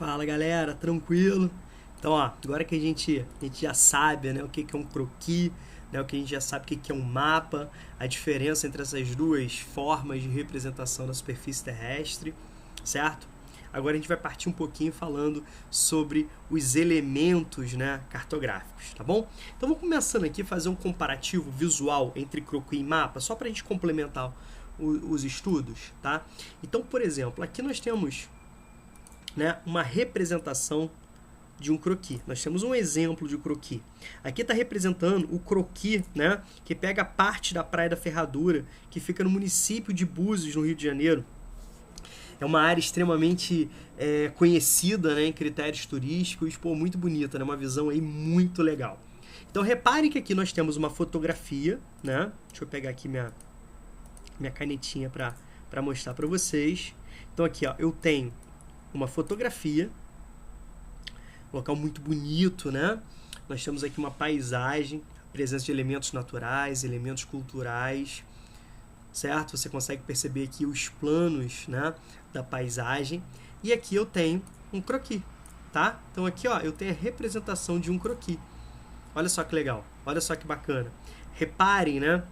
Fala galera, tranquilo? Então, ó, agora que a gente já sabe, né, o que é um croquis, né, o que a gente já sabe o que é um mapa, a diferença entre essas duas formas de representação da superfície terrestre, certo? Agora a gente vai partir um pouquinho falando sobre os elementos, né, cartográficos, tá bom? Então vamos começando aqui a fazer um comparativo visual entre croquis e mapa, só para a gente complementar os estudos, tá? Então, por exemplo, aqui nós temos, né, uma representação de um croquis. Nós temos um exemplo de croquis. Aqui está representando o croquis, né, que pega parte da Praia da Ferradura, que fica no município de Búzios, no Rio de Janeiro. É uma área extremamente conhecida, né, em critérios turísticos, pô, muito bonita, né, uma visão aí muito legal. Então repare que aqui nós temos uma fotografia, né? Deixa eu pegar aqui minha canetinha para mostrar para vocês. Então aqui, ó, eu tenho uma fotografia, um local muito bonito, né? Nós temos aqui uma paisagem, presença de elementos naturais, elementos culturais, certo? Você consegue perceber aqui os planos, né, da paisagem. E aqui eu tenho um croquis, tá? Então aqui, ó, eu tenho a representação de um croquis. Olha só que legal, olha só que bacana. Reparem, né,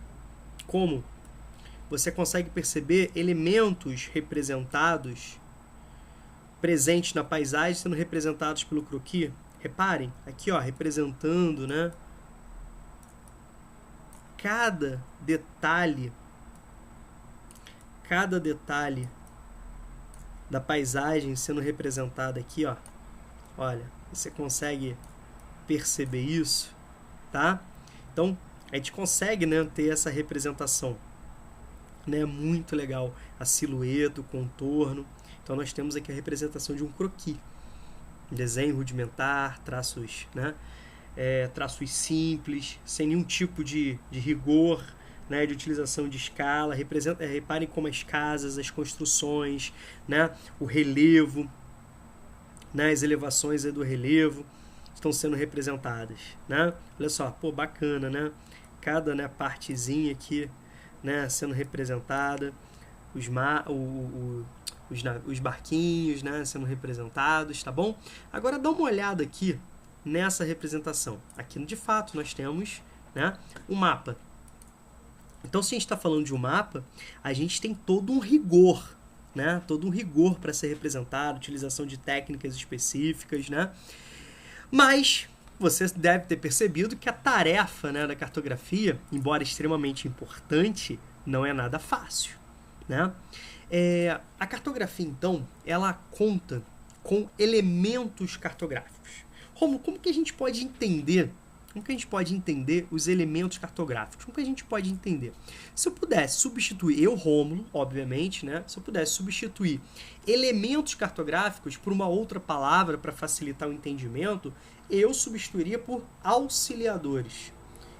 como você consegue perceber elementos representados presentes na paisagem sendo representados pelo croquis. Reparem, aqui, ó, representando, né, cada detalhe da paisagem sendo representada aqui, ó. Olha, você consegue perceber isso, tá? Então, a gente consegue, né, ter essa representação, né, muito legal, a silhueta, o contorno. Então nós temos aqui a representação de um croquis, um desenho rudimentar, traços, né, traços simples, sem nenhum tipo de rigor, né, de utilização de escala. Reparem como as casas, as construções, né, o relevo, né, as elevações do relevo estão sendo representadas, né? Olha só, pô, bacana, né? Cada, né, partezinha aqui, né, sendo representada, os barquinhos, né, sendo representados, tá bom? Agora dá uma olhada aqui nessa representação. Aqui, de fato, nós temos, né, um mapa. Então, se a gente está falando de um mapa, a gente tem todo um rigor, né, todo um rigor para ser representado, utilização de técnicas específicas, né? Mas você deve ter percebido que a tarefa, né, da cartografia, embora extremamente importante, não é nada fácil, né? A cartografia, então, ela conta com elementos cartográficos. Como que a gente pode entender? Como que a gente pode entender os elementos cartográficos? Como que a gente pode entender? Se eu pudesse substituir, eu, Rômulo, obviamente, né? Se eu pudesse substituir elementos cartográficos por uma outra palavra para facilitar o entendimento, eu substituiria por auxiliadores.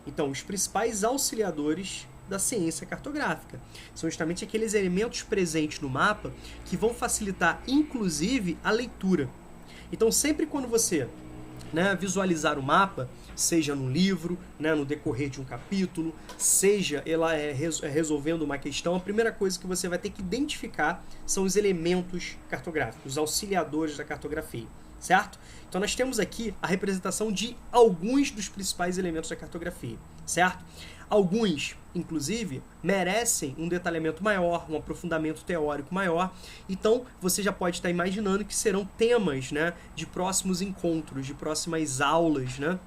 Então, os principais auxiliadores da ciência cartográfica são justamente aqueles elementos presentes no mapa que vão facilitar, inclusive, a leitura. Então, sempre quando você, né, visualizar o mapa, seja no livro, né, no decorrer de um capítulo, seja ela resolvendo uma questão, a primeira coisa que você vai ter que identificar são os elementos cartográficos, os auxiliadores da cartografia, certo? Então nós temos aqui a representação de alguns dos principais elementos da cartografia, certo? Alguns, inclusive, merecem um detalhamento maior, um aprofundamento teórico maior. Então, você já pode estar imaginando que serão temas, né, de próximos encontros, de próximas aulas, né?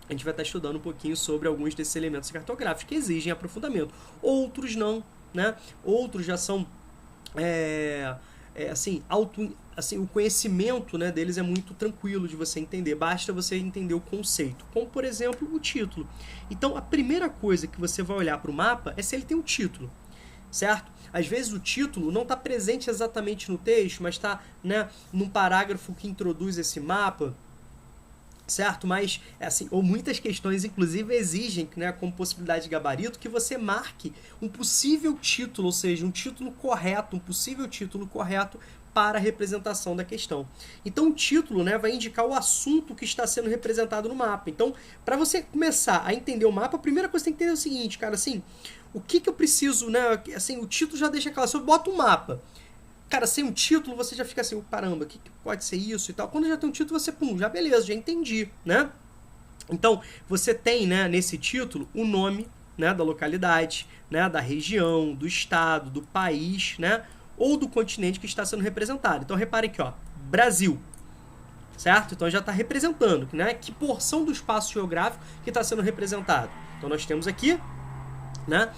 A gente vai estar estudando um pouquinho sobre alguns desses elementos cartográficos que exigem aprofundamento. Outros não, né? Outros já são, o conhecimento, né, deles é muito tranquilo de você entender, basta você entender o conceito, como por exemplo o título. Então a primeira coisa que você vai olhar para o mapa é se ele tem um título, certo? Às vezes o título não está presente exatamente no texto, mas está, né, num parágrafo que introduz esse mapa, certo? Mas, ou muitas questões, inclusive, exigem, né, como possibilidade de gabarito, que você marque um possível título, ou seja, um título correto, um possível título correto para a representação da questão. Então, o título, né, vai indicar o assunto que está sendo representado no mapa. Então, para você começar a entender o mapa, a primeira coisa que você tem que entender é o seguinte, cara, assim, o que eu preciso, né, assim, o título já deixa claro, se eu boto um mapa, cara, sem um título você já fica assim, oh, caramba, o que pode ser isso e tal. Quando já tem um título, você, pum, já beleza, já entendi, né? Então, você tem, né, nesse título o nome, né, da localidade, né, da região, do estado, do país, né, ou do continente que está sendo representado. Então, repare aqui, ó, Brasil, certo? Então, já está representando, né, que porção do espaço geográfico que está sendo representado. Então, nós temos aqui, né,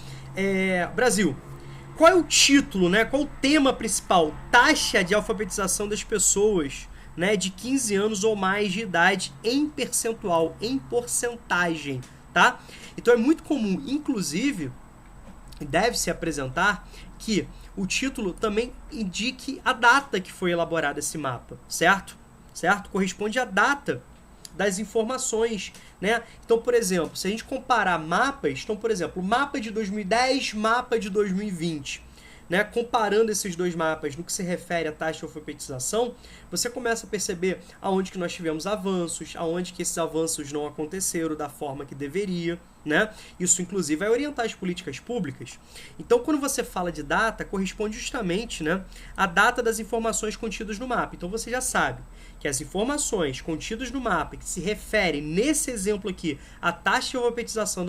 Brasil. Qual é o título, né, qual o tema principal? Taxa de alfabetização das pessoas, né, de 15 anos ou mais de idade em percentual, em porcentagem, tá? Então é muito comum, inclusive, deve-se apresentar que o título também indique a data que foi elaborado esse mapa, certo? Certo? Corresponde à data das informações, né? Então, por exemplo, se a gente comparar mapas, então, por exemplo, mapa de 2010, mapa de 2020, né? Comparando esses dois mapas no que se refere à taxa de alfabetização, você começa a perceber aonde que nós tivemos avanços, aonde que esses avanços não aconteceram da forma que deveria, né? Isso, inclusive, vai orientar as políticas públicas. Então, quando você fala de data, corresponde justamente, né, à data das informações contidas no mapa. Então, você já sabe que as informações contidas no mapa, que se referem, nesse exemplo aqui, à taxa de alfabetização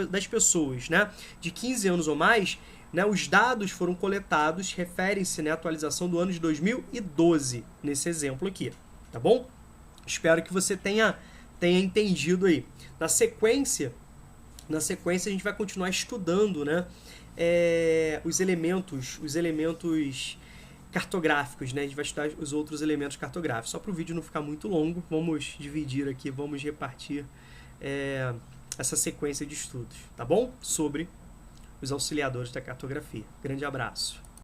das pessoas, né, de 15 anos ou mais, né, os dados foram coletados, referem-se, né, à atualização do ano de 2012, nesse exemplo aqui, tá bom? Espero que você tenha entendido aí. Na sequência, a gente vai continuar estudando, né, os elementos cartográficos, né? A gente vai estudar os outros elementos cartográficos. Só para o vídeo não ficar muito longo, vamos dividir aqui, vamos repartir essa sequência de estudos, tá bom? Sobre os auxiliadores da cartografia. Grande abraço.